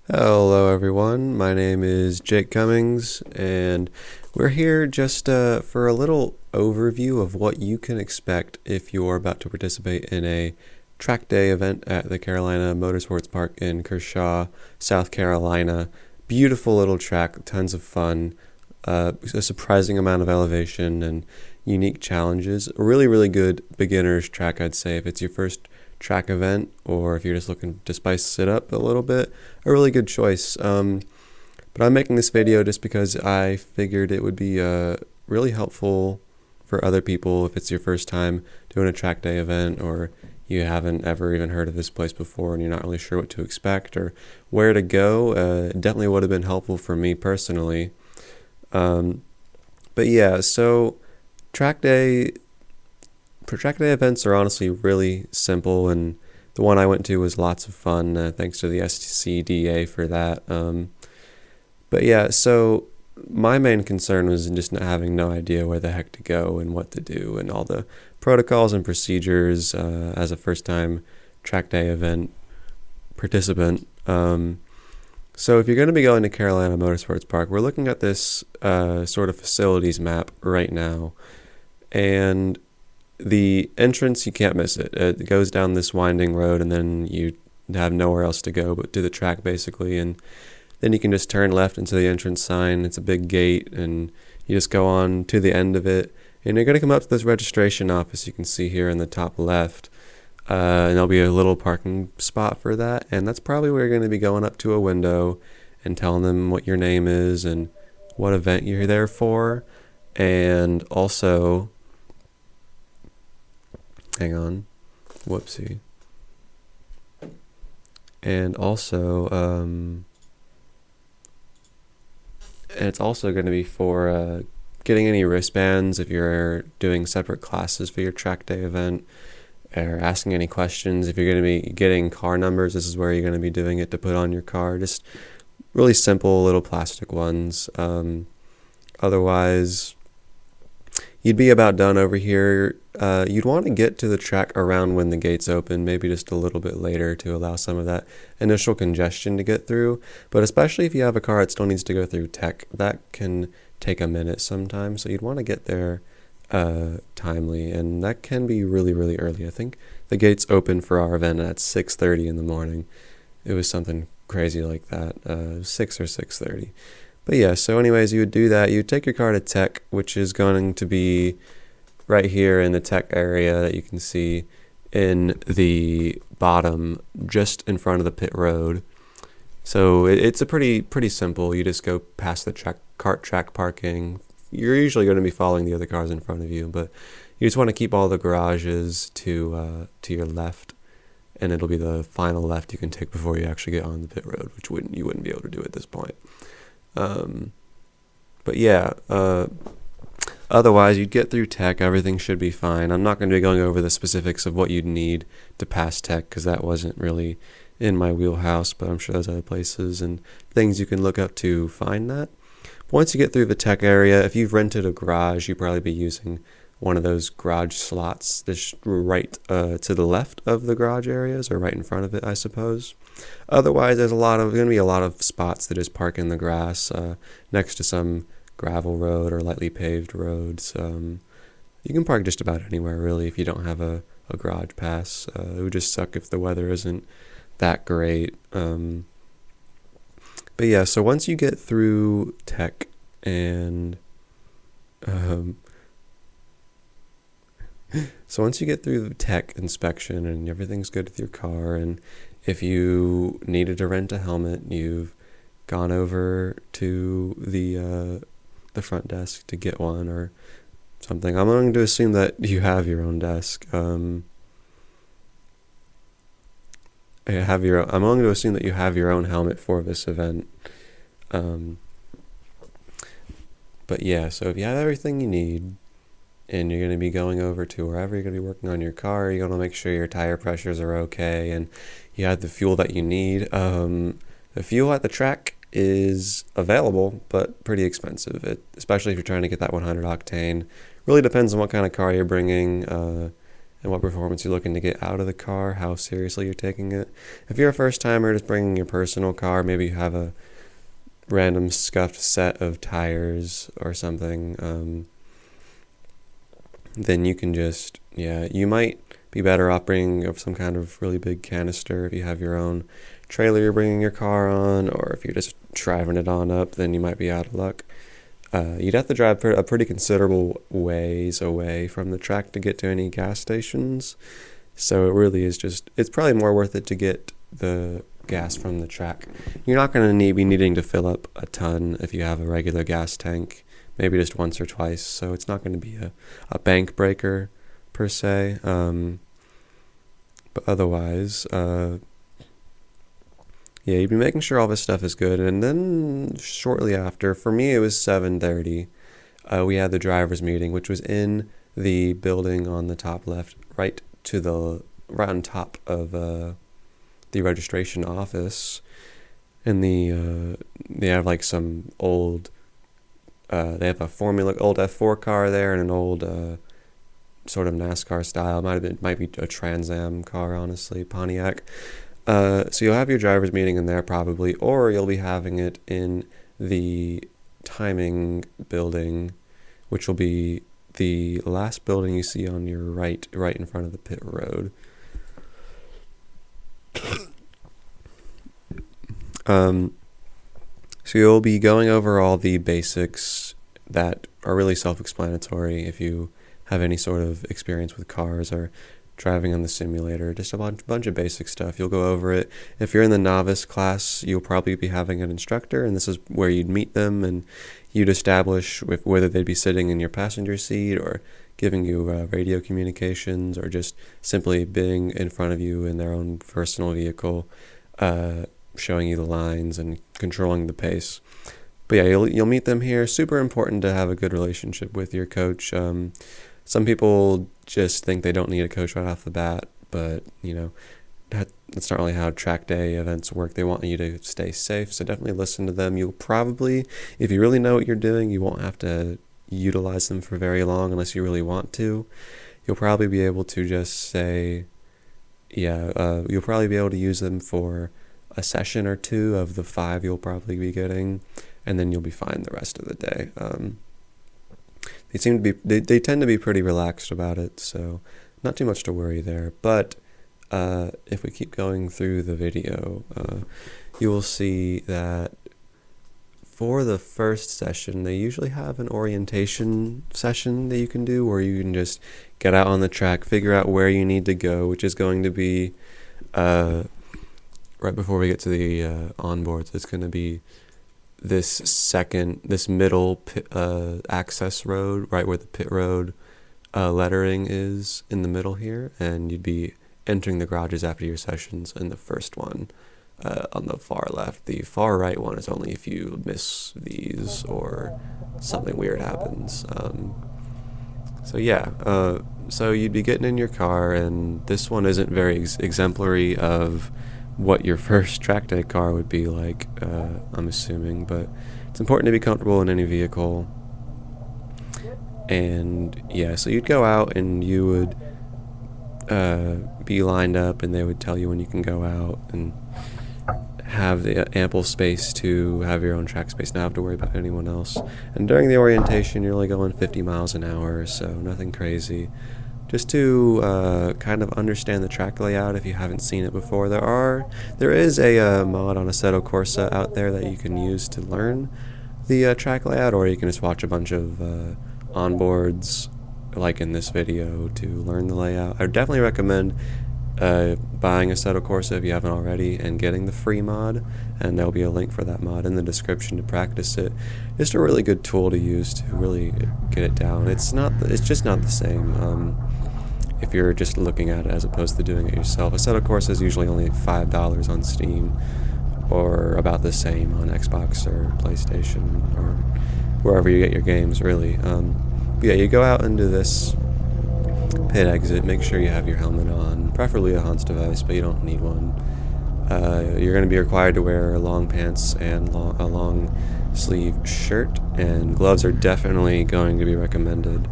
Hello everyone, my name is Jake Cummings and we're here just for a little overview of what you can expect if you're about to participate in a track day event at the Carolina Motorsports Park in Kershaw, South Carolina. Beautiful little track, tons of fun, a surprising amount of elevation and unique challenges. A really good beginner's track, I'd say, if it's your first track event or if you're just looking to spice it up a little bit, a really good choice. But I'm making this video just because I figured it would be really helpful for other people if it's your first time doing a track day event or you haven't ever even heard of this place before and you're not really sure what to expect or where to go. It definitely would have been helpful for me personally. But yeah, so track day events are honestly really simple, and the one I went to was lots of fun. Thanks to the SCDA for that. But yeah, so my main concern was just not having no idea where the heck to go and what to do and all the protocols and procedures as a first-time track day event participant. So if you're going to be going to Carolina Motorsports Park, we're looking at this sort of facilities map right now, and the entrance, you can't miss it. It goes down this winding road and then you have nowhere else to go but to the track basically, and then you can just turn left into the entrance sign. It's a big gate and you just go on to the end of it and you're going to come up to this registration office you can see here in the top left, and there'll be a little parking spot for that, and that's probably where you're going to be going up to a window and telling them what your name is and what event you're there for. And also, hang on, whoopsie. And also, it's also going to be for getting any wristbands if you're doing separate classes for your track day event, or asking any questions. If you're going to be getting car numbers, this is where you're going to be doing it to put on your car. Just really simple little plastic ones. Otherwise, you'd be about done over here. You'd want to get to the track around when the gates open, maybe just a little bit later to allow some of that initial congestion to get through. But especially if you have a car that still needs to go through tech, that can take a minute sometimes. So you'd want to get there timely, and that can be really early. I think the gates open for our event at 6:30 in the morning. It was something crazy like that, 6 or 6:30. But yeah, so anyways, you would do that. You would take your car to tech, which is going to be right here in the tech area that you can see in the bottom, just in front of the pit road. So it's a pretty simple. You just go past the kart track parking. You're usually going to be following the other cars in front of you, but you just want to keep all the garages to your left, and it'll be the final left you can take before you actually get on the pit road, which you wouldn't be able to do at this point. But yeah, otherwise you'd get through tech, everything should be fine. I'm not going to be going over the specifics of what you'd need to pass tech because that wasn't really in my wheelhouse, but I'm sure there's other places and things you can look up to find that. Once you get through the tech area, if you've rented a garage, you'd probably be using one of those garage slots that's right to the left of the garage areas, or right in front of it, I suppose. Otherwise, there's going to be a lot of spots that just park in the grass next to some gravel road or lightly paved roads. You can park just about anywhere, really, if you don't have a garage pass. It would just suck if the weather isn't that great. But yeah, so once you get through tech and so once you get through the tech inspection and everything's good with your car, and if you needed to rent a helmet, you've gone over to the front desk to get one or something. I'm going to assume that you have your own desk. I'm going to assume that you have your own helmet for this event. But yeah, so if you have everything you need, and you're going to be going over to wherever you're going to be working on your car, you're going to make sure your tire pressures are okay, and you have the fuel that you need. The fuel at the track is available, but pretty expensive, especially if you're trying to get that 100 octane. Really depends on what kind of car you're bringing. and what performance you're looking to get out of the car, how seriously you're taking it. If you're a first timer just bringing your personal car, maybe you have a random scuffed set of tires or something, then you can just, you might be better off bringing some kind of really big canister if you have your own trailer you're bringing your car on, or if you're just driving it on up, then you might be out of luck. You'd have to drive a pretty considerable ways away from the track to get to any gas stations, so it really is it's probably more worth it to get the gas from the track. You're not going to be needing to fill up a ton if you have a regular gas tank, maybe just once or twice, so it's not going to be a bank breaker per se, but otherwise, you'd be making sure all this stuff is good. And then shortly after, for me it was 7:30, we had the driver's meeting, which was in the building on the top left, right on top of the registration office. And they have like some old, they have a old F4 car there, and an old sort of NASCAR style, might be a Trans Am car, honestly, Pontiac. So you'll have your driver's meeting in there probably, or you'll be having it in the timing building, which will be the last building you see on your right in front of the pit road. So you'll be going over all the basics that are really self-explanatory if you have any sort of experience with cars or driving on the simulator, just a bunch of basic stuff. You'll go over it. If you're in the novice class, you'll probably be having an instructor, and this is where you'd meet them, and you'd establish whether they'd be sitting in your passenger seat or giving you radio communications, or just simply being in front of you in their own personal vehicle, showing you the lines and controlling the pace. But you'll meet them here. Super important to have a good relationship with your coach. Some people just think they don't need a coach right off the bat, but that's not really how TrackDay events work. They want you to stay safe, so definitely listen to them. You'll probably, if you really know what you're doing, you won't have to utilize them for very long unless you really want to. You'll probably be able to just say, you'll probably be able to use them for a session or two of the 5 you'll probably be getting, and then you'll be fine the rest of the day. They tend to be pretty relaxed about it, so not too much to worry there. But if we keep going through the video, you will see that for the first session, they usually have an orientation session that you can do, where you can just get out on the track, figure out where you need to go, which is going to be right before we get to the onboards. It's going to be this middle access road, right where the pit road lettering is in the middle here, and you'd be entering the garages after your sessions in the first one on the far left. The far right one is only if you miss these or something weird happens. So you'd be getting in your car, and this one isn't very exemplary of what your first TrackDay car would be like, I'm assuming, but it's important to be comfortable in any vehicle. And so you'd go out and you would be lined up, and they would tell you when you can go out and have the ample space to have your own track space, not have to worry about anyone else. And during the orientation, you're only going 50 miles an hour, so nothing crazy. Just to kind of understand the track layout if you haven't seen it before. There is a mod on Assetto Corsa out there that you can use to learn the track layout, or you can just watch a bunch of onboards like in this video to learn the layout. I would definitely recommend buying Assetto Corsa if you haven't already, and getting the free mod, and there'll be a link for that mod in the description to practice it. Just a really good tool to use to really get it down. It's just not the same if you're just looking at it as opposed to doing it yourself. Assetto Corsa is usually only $5 on Steam, or about the same on Xbox or PlayStation or wherever you get your games, really. You go out into this pit exit. Make sure you have your helmet on, preferably a Hans device, but you don't need one. You're going to be required to wear long pants and a long sleeve shirt, and gloves are definitely going to be recommended.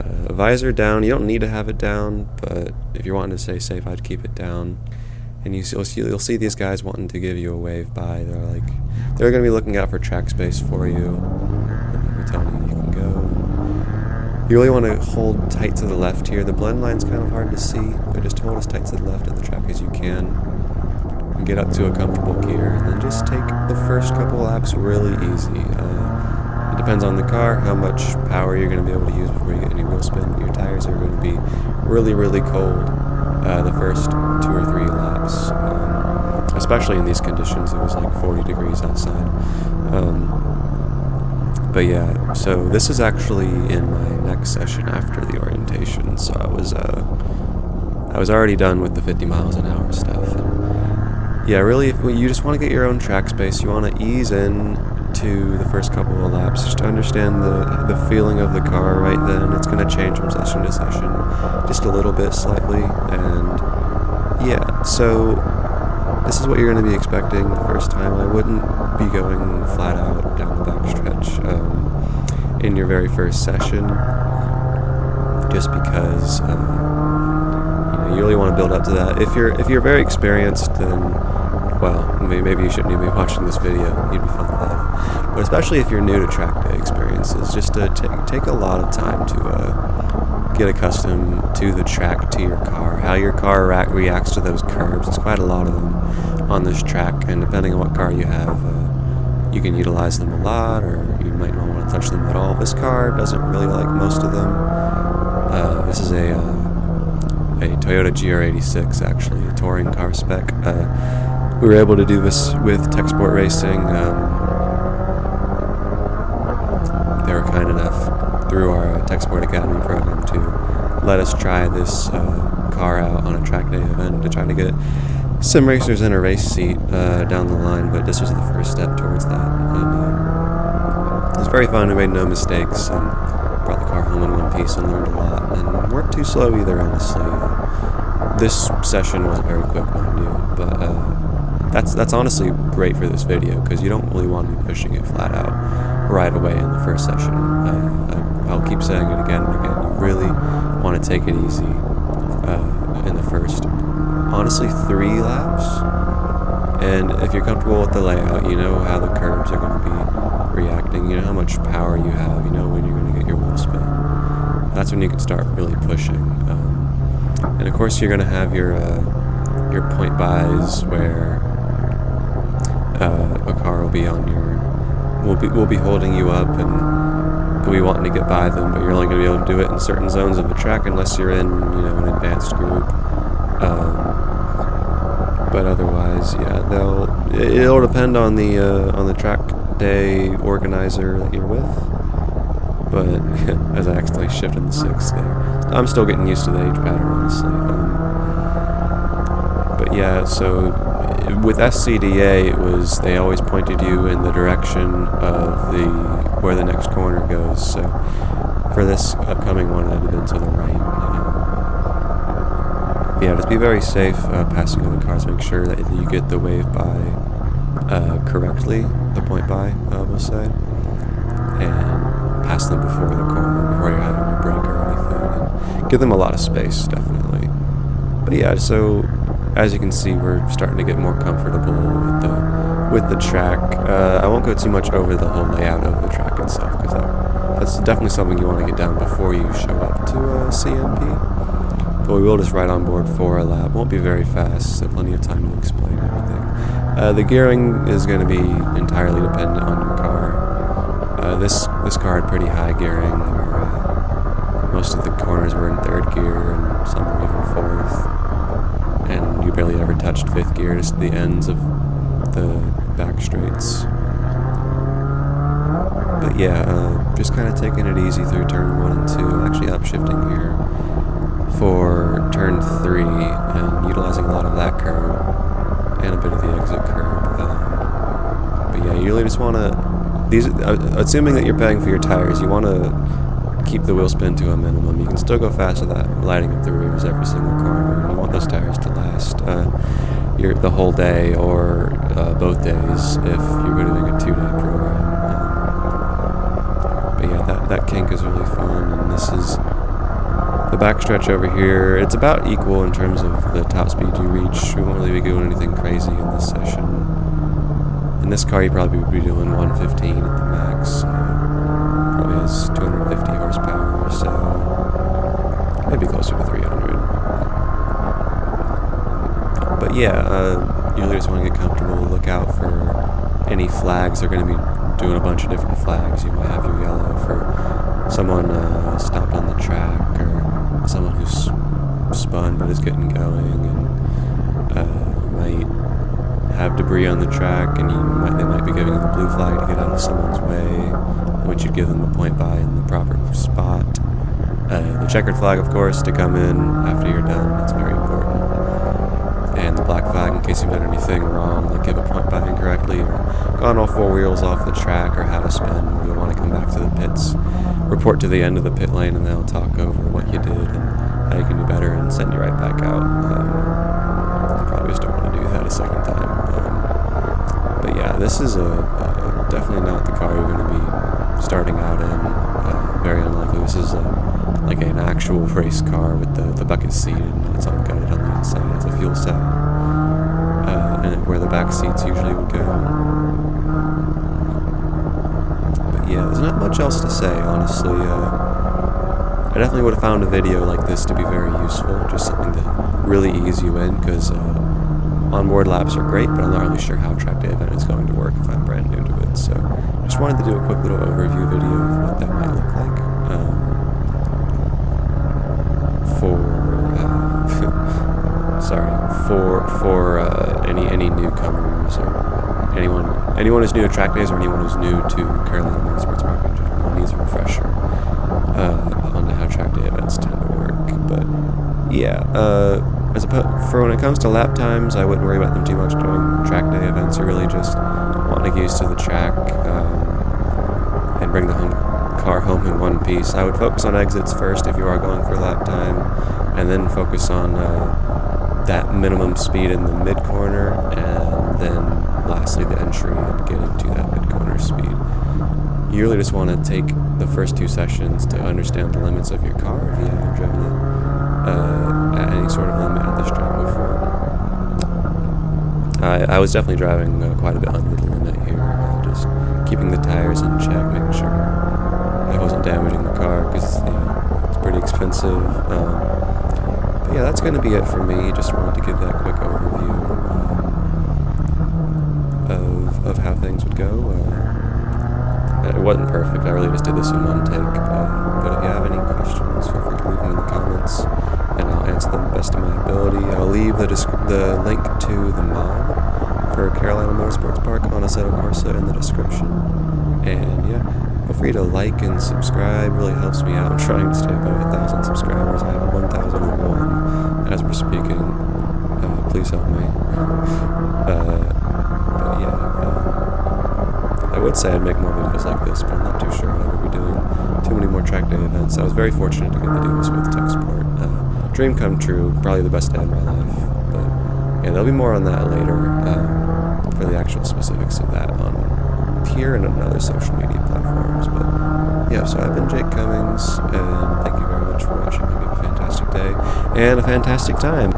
Visor down. You don't need to have it down, but if you're wanting to stay safe, I'd keep it down. And you'll see these guys wanting to give you a wave by. They're going to be looking out for track space for you. And they're telling you can go. You really want to hold tight to the left here. The blend line's kind of hard to see, but just hold as tight to the left of the track as you can. And get up to a comfortable gear, and then just take the first couple laps really easy. It depends on the car, how much power you're going to be able to use before you get any wheel spin. Your tires are going to be really, really cold the first 2 or 3 laps, especially in these conditions. It was like 40 degrees outside. But yeah, so this is actually in my next session after the orientation. So I was already done with the 50 miles an hour stuff. And yeah, really, if you just want to get your own track space, you want to ease in to the first couple of laps just to understand the feeling of the car right then. It's going to change from session to session just a little bit slightly, and yeah, so this is what you're going to be expecting the first time. I wouldn't be going flat out down the backstretch in your very first session, just because you really want to build up to that. If you're very experienced, then well, maybe you shouldn't even be watching this video. You'd be fun to have. But especially if you're new to track day experiences, just to take a lot of time to get accustomed to the track, to your car, how your car reacts to those curbs. There's quite a lot of them on this track, and depending on what car you have, you can utilize them a lot, or you might not want to touch them at all. This car doesn't really like most of them. This is a Toyota GR86, actually, a touring car spec. We were able to do this with TechSport Racing. They were kind enough through our TechSport Academy program to let us try this car out on a TrackDay event to try to get sim racers in a race seat down the line, but this was the first step towards that. And it was very fun. We made no mistakes and brought the car home in one piece and learned a lot, and weren't too slow either, honestly. This session wasn't very quick, mind you, but that's honestly great for this video, because you don't really want to be pushing it flat out right away in the first session. I'll keep saying it again and again. You really want to take it easy in the first, honestly, 3 laps. And if you're comfortable with the layout, you know how the curbs are going to be reacting, you know how much power you have, you know when you're going to get your wheel spin. That's when you can start really pushing. And of course you're going to have your point buys, where a car will be on will be holding you up, and you'll be wanting to get by them, but you're only going to be able to do it in certain zones of the track unless you're in an advanced group. But otherwise, yeah, it'll depend on the track day organizer that you're with. But as I accidentally shifted the 6 there, I'm still getting used to the age pattern, honestly. But yeah, so with SCDA, they always pointed you in the direction of where the next corner goes. So for this upcoming one, I'd have been to the right. Yeah, just be very safe passing other cars. Make sure that you get the wave by correctly, the point by, we'll say, and pass them before the corner, before you're having to brake or anything. And give them a lot of space, definitely. But yeah, so as you can see, we're starting to get more comfortable with the track. I won't go too much over the whole layout of the track itself, because that's definitely something you want to get down before you show up to CMP. But we will just ride on board for a lap. Won't be very fast, so plenty of time to explain everything. The gearing is going to be entirely dependent on your car. This car had pretty high gearing, where most of the corners were in 3rd gear, and some were even 4th. And you barely ever touched 5th gear, just the ends of the back straights. But yeah, just kind of taking it easy through turn 1 and 2. Actually upshifting here for turn 3, and utilizing a lot of that curb and a bit of the exit curb. But yeah, you really just want to, assuming that you're paying for your tires, you want to keep the wheel spin to a minimum. You can still go fast with that, lighting up the rears every single corner, and you want those tires to last the whole day, or both days if you're doing a 2-day program. But yeah, that kink is really fun, and this is The backstretch over here, it's about equal in terms of the top speed you reach. We won't really be doing anything crazy in this session. In this car, you probably would be doing 115 at the max. Probably has 250 horsepower or so. Maybe closer to 300. But yeah, you really just want to get comfortable. Look out for any flags. They're going to be doing a bunch of different flags. You might have your yellow for someone stopped on the track, or someone who's spun but is getting going, and you might have debris on the track, and they might be giving you the blue flag to get out of someone's way, which you'd give them a point by in the proper spot. The checkered flag, of course, to come in after you're done. That's very important. And the black flag in case you've done anything wrong, like give a point by incorrectly, or gone all four wheels off the track, or had a spin, or you want to come back to the pits. Report to the end of the pit lane, and they'll talk over what you did and how you can do better, and send you right back out. You probably just don't want to do that a second time. But yeah, this is definitely not the car you're going to be starting out in. Very unlikely. This is like an actual race car with the bucket seat, and it's all gutted on the inside. It has a fuel cell, and where the back seats usually would go. Yeah, there's not much else to say, honestly. I definitely would have found a video like this to be very useful, just something to really ease you in, because onboard laps are great, but I'm not really sure how TrackDay event is going to work if I'm brand new to it. So just wanted to do a quick little overview video of what that might look like for any newcomers, or anyone who's new to TrackDays, or anyone who's new to Carolina Motorsports Park in general needs a refresher on how TrackDay events tend to work. But yeah, for when it comes to lap times, I wouldn't worry about them too much during TrackDay events. You really just want to get used to the track and bring the car home in one piece. I would focus on exits first if you are going for lap time, and then focus on that minimum speed in the mid-corner, and then lastly the entry and getting to that mid-corner speed. You really just want to take the first two sessions to understand the limits of your car if you haven't driven it at any sort of limit at this track before. I was definitely driving quite a bit under the limit here, just keeping the tires in check, making sure I wasn't damaging the car, because it's pretty expensive. But yeah, that's going to be it for me. Just wanted to give that quick overview of how things would go. It wasn't perfect. I really just did this in one take. But if you have any questions, feel free to leave them in the comments, and I'll answer them best of my ability. I'll leave the link to the mod for Carolina Motorsports Park on Assetto Corsa in the description. And yeah, feel free to like and subscribe. It really helps me out. I'm trying to stay above 1,000 subscribers. I have 1,001 as we're speaking. Please help me. But yeah, I would say I'd make more videos like this, but I'm not too sure I'll ever be doing too many more TrackDay events. I was very fortunate to get to do this with TechSport. Dream come true, probably the best day of my life. But yeah, there'll be more on that later, for the actual specifics of that on here and on other social media platforms. But yeah, so I've been Jake Cummings, and thank you very much for watching. Hope you have a fantastic day and a fantastic time.